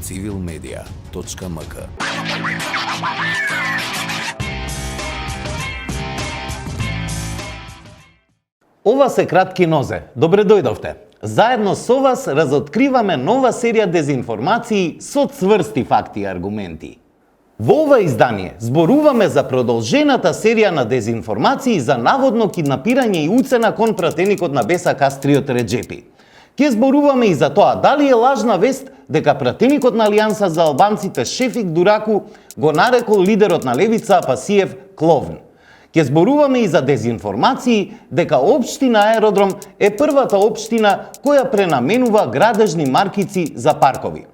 civilmedia.mk. Ова се кратки нозе. Добре дојдовте. Заедно со вас разоткриваме нова серија дезинформации со цврсти факти и аргументи. Во ова издание зборуваме за продолжената серија на дезинформации за наводно киднапирање и уцена кон пратеникот на Беса Кастриот Реджепи. Ке зборуваме и за тоа дали е лажна вест дека пратеникот на Алијанса за албанците Шефик Дураку го нарекол лидерот на левица Апасиев кловн. Ке зборуваме и за дезинформации дека општина Аеродром е првата општина која пренаменува градежни маркици за паркови.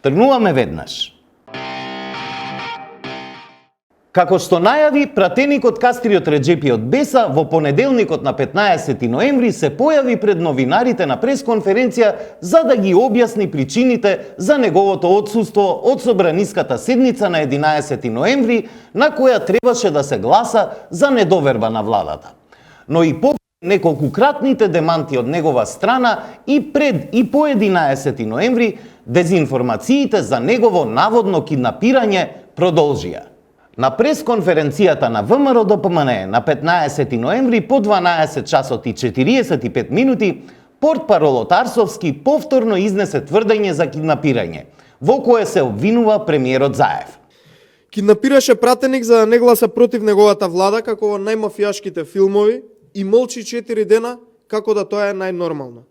Тргнуваме веднаш. Како што најави, пратеникот Кастриот Реджепи од Беса во понеделникот на 15 ноември се појави пред новинарите на пресконференција за да ги објасни причините за неговото отсуство од собраниската седница на 11 ноември, на која требаше да се гласа за недоверба на владата. Но и по неколкукратните деманти од негова страна и пред и по 11 ноември, дезинформациите за негово наводно киднапирање продолжија. На пресконференцијата на ВМРО-ДПМНЕ на 15 ноември по 12 часот и 45 минути, портпаролот Арсовски повторно изнесе тврдење за киднапирање, во кое се обвинува премиерот Заев. Киднапираше пратеник за да не гласа против неговата влада како во најмафијашките филмови и молчи 4 дена како да тоа е најнормално.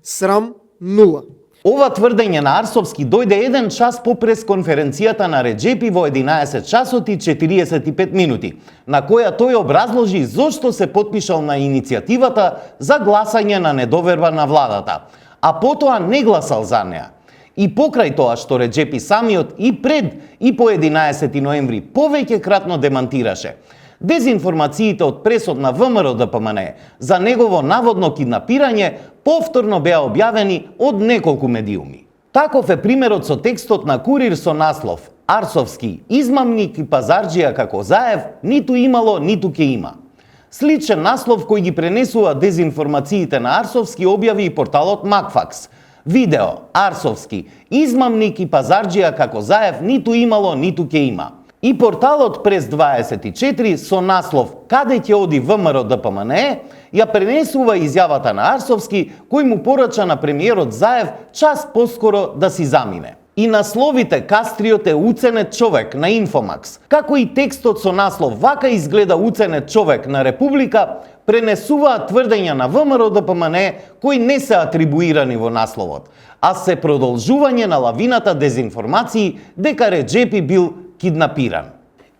Срам нула. Ова тврдење на Арсовски дојде 1 час по пресконференцијата на Реджепи во 11 часот и 45 минути, на која тој образложи зошто се потпишал на иницијативата за гласање на недоверба на владата, а потоа не гласал за неа. И покрај тоа што Реджепи самиот и пред и по 11 ноември повеќе кратно демантираше, дезинформациите од пресот на ВМРО-ДПМНЕ за негово наводно киднапирање повторно беа објавени од неколку медиуми. Таков е примерот со текстот на Курир со наслов Арсовски, измамник и пазарџија како Заев, ниту имало, ниту ке има. Сличен наслов кој ги пренесува дезинформациите на Арсовски објави и порталот Макфакс. Видео Арсовски, измамник и пазарџија како Заев, ниту имало, ниту ке има. И порталот Прес 24 со наслов Каде ќе оди ВМРО-ДПМНЕ ја пренесува изјавата на Арсовски кој му порача на премиерот Заев час поскоро да си замине. И насловите Кастриот е уценет човек на Инфомакс, како и текстот со наслов Вака изгледа уценет човек на Република пренесуваат тврдења на ВМРО-ДПМНЕ кои не се атрибуирани во насловот, а се продолжување на лавината дезинформации дека Реджепи бил киднапиран.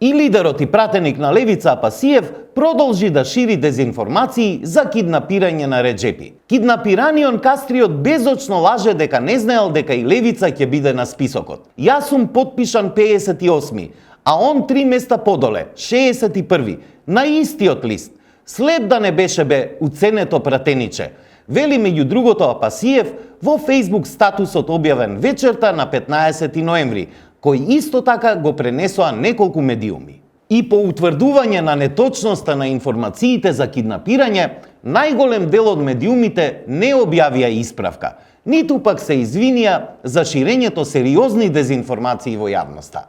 И лидерот и пратеник на левица Апасиев продолжи да шири дезинформации за киднапирање на Реджепи. Киднапираниот Кастриот безочно лаже дека не знаел дека и левица ќе биде на списокот. Јас сум потпишан 58, а он 3 места подоле, 61, на истиот лист. Слеп да не беше бе уценето пратениче, вели меѓу другото Апасиев во Facebook статусот објавен вечерта на 15 ноември, кој исто така го пренесоа неколку медиуми. И по утврдување на неточноста на информациите за киднапирање, најголем дел од медиумите не објавија исправка, ниту пак се извинија за ширењето сериозни дезинформации во јавноста.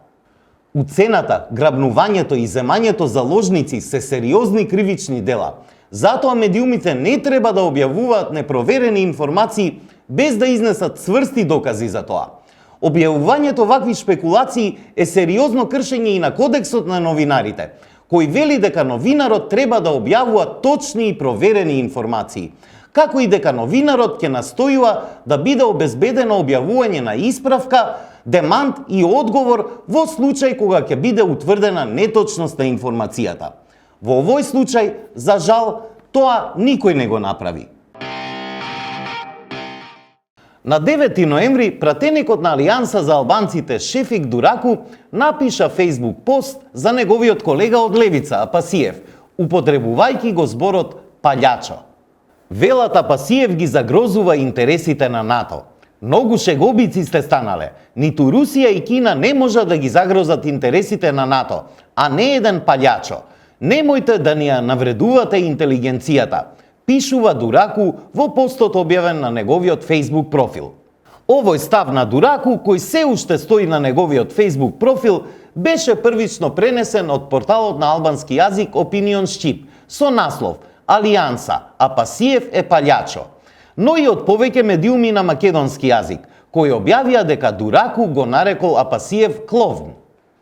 Уцената, грабнувањето и земањето заложници се сериозни кривични дела, затоа медиумите не треба да објавуваат непроверени информации без да изнесат цврсти докази за тоа. Објавувањето вакви шпекулации е сериозно кршење и на кодексот на новинарите, кој вели дека новинарот треба да објавува точни и проверени информации, како и дека новинарот ќе настојува да биде обезбедено објавување на исправка, демант и одговор во случај кога ќе биде утврдена неточност на информацијата. Во овој случај, за жал, тоа никој не го направи. На 9 ноември, пратеникот на Алијанса за албанците Шефик Дураку напиша Facebook пост за неговиот колега од левица Апасиев, употребувајќи го зборот палјачо. Велат Апасиев ги загрозува интересите на НАТО. Многу шеговици сте станале. Ниту Русија и Кина не можат да ги загрозат интересите на НАТО, а не еден палјачо. Немојте да ни ја навредувате интелигенцијата, пишува Дураку во постот објавен на неговиот Facebook профил. Овој став на Дураку, кој се уште стои на неговиот Facebook профил, беше првично пренесен од порталот на албански јазик Opinion Shqip со наслов Алијанса, а Пасиев е палјачо, но и од повеќе медиуми на македонски јазик, кои објавија дека Дураку го нарекол Апасиев кловн.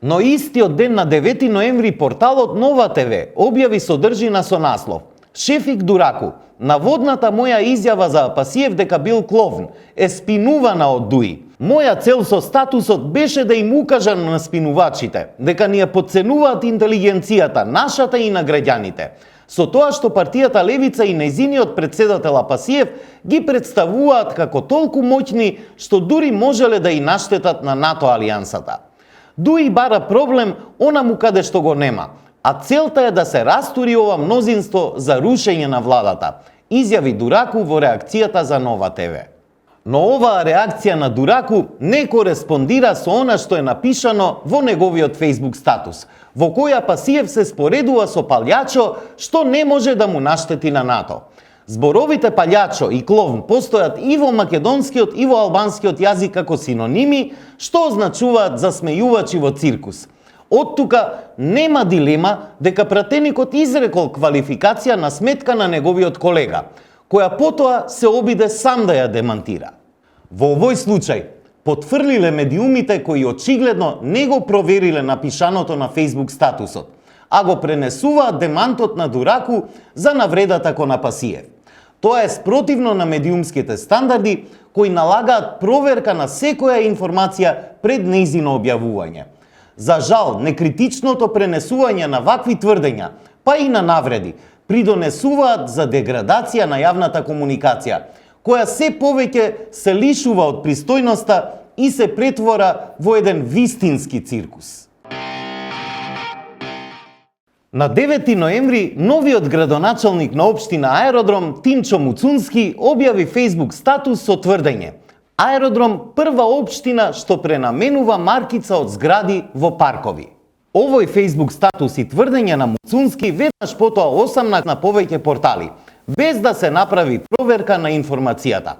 Но истиот ден на 9 ноември порталот Нова ТВ објави содржина со наслов Шефик Дураку, наводната моја изјава за Апасиев дека бил кловн е спинувана од Дуи. Моја цел со статусот беше да им укажам на спинувачите дека ни ја потценуваат интелигенцијата, нашата и на граѓаните, со тоа што партијата Левица и нејзиниот председател Апасиев ги представуваат како толку моќни што дури можеле да и наштетат на НАТО алијансата. Дуи бара проблем онаму каде што го нема, а целта е да се растури ова мнозинство за рушење на владата, изјави Дураку во реакцијата за Нова ТВ. Но оваа реакција на Дураку не кореспондира со она што е напишано во неговиот Facebook статус, во која Апасиев се споредува со палјачо што не може да му наштети на НАТО. Зборовите палјачо и кловн постојат и во македонскиот и во албанскиот јазик како синоними, што означуваат засмејувачи во циркус. Од тука нема дилема дека пратеникот изрекол квалификација на сметка на неговиот колега, која потоа се обиде сам да ја демантира. Во овој случај, потврлиле медиумите кои очигледно не го провериле напишаното на Facebook статусот, а го пренесуваат демантот на Дураку за навредата кон Апасиев. Тоа е спротивно на медиумските стандарди кои налагаат проверка на секоја информација пред нејзино објавување. За жал, некритичното пренесување на вакви тврдења, па и на навреди, придонесуваат за деградација на јавната комуникација, која се повеќе се лишува од пристојноста и се претвора во еден вистински циркус. На 9 ноември, новиот градоначалник на општина Аеродром Тинчо Муцунски објави Facebook статус со тврдење: Аеродром прва општина што пренаменува маркица од згради во паркови. Овој Facebook статус и тврдење на Муцунски веднаш потоа осамна на повеќе портали, без да се направи проверка на информацијата.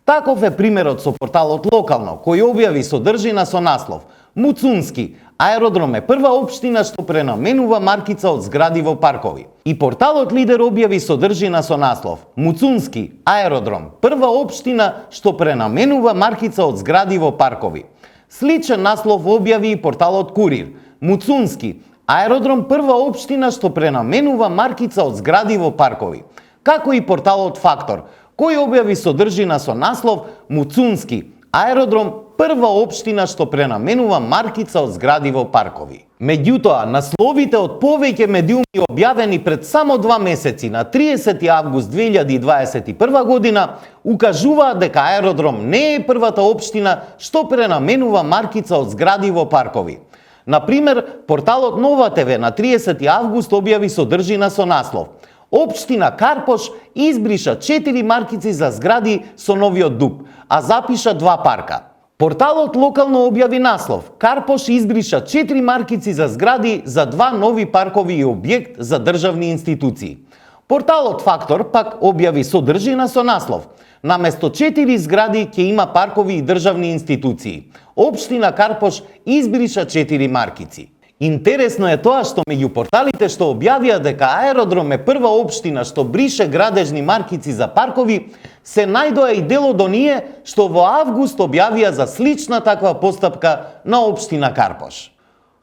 Таков е примерот со порталот Локално, кој објави содржина со наслов Муцунски, Аеродром е прва општина што пренаменува маркица од згради во паркови. И порталот Лидер објави содржина со наслов Муцунски, Аеродром, прва општина што пренаменува маркица од згради во паркови. Сличен наслов објави и порталот Курир. Муцунски, Аеродром, прва општина што пренаменува маркица од згради во паркови. Како и порталот Фактор, кој објави содржина со наслов Муцунски, Аеродром, прва општина што пренаменува маркица од згради во паркови. Меѓутоа, насловите од повеќе медиуми објавени пред само 2 месеци на 30 август 2021 година укажуваат дека Аеродром не е првата општина што пренаменува маркица од згради во паркови. Например, порталот Нова ТВ на 30 август објави содржина со наслов Општина Карпош избриша 4 маркици за згради со новиот дуб, а запиша 2 парка. Порталот Локално објави наслов Карпош избриша 4 маркици за згради за 2 нови паркови и објект за државни институции. Порталот Фактор пак објави содржина со наслов наместо 4 згради ќе има паркови и државни институции. Општина Карпош избриша 4 маркици. Интересно е тоа што меѓу порталите што објавија дека Аеродром е прва општина што брише градежни маркици за паркови, се најдоа и дел од оние што во август објавија за слична таква постапка на општина Карпош.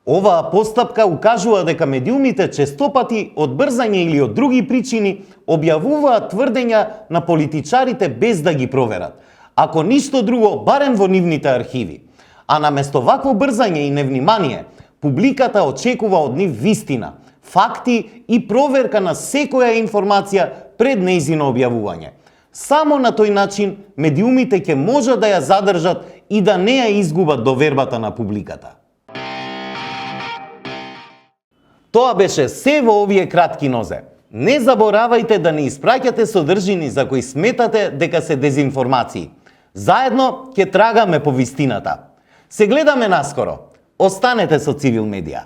Оваа постапка укажува дека медиумите честопати од брзање или од други причини објавуваат тврдења на политичарите без да ги проверат, ако ништо друго барем во нивните архиви. А наместо вакво брзање и невнимание, публиката очекува од нив вистина, факти и проверка на секоја информација пред нејзино објавување. Само на тој начин медиумите ќе можат да ја задржат и да не ја изгубат довербата на публиката. Тоа беше се во овие кратки нозе. Не заборавајте да не испраќате содржини за кои сметате дека се дезинформации. Заедно ќе трагаме по вистината. Се гледаме наскоро. Останете со Цивил Медија.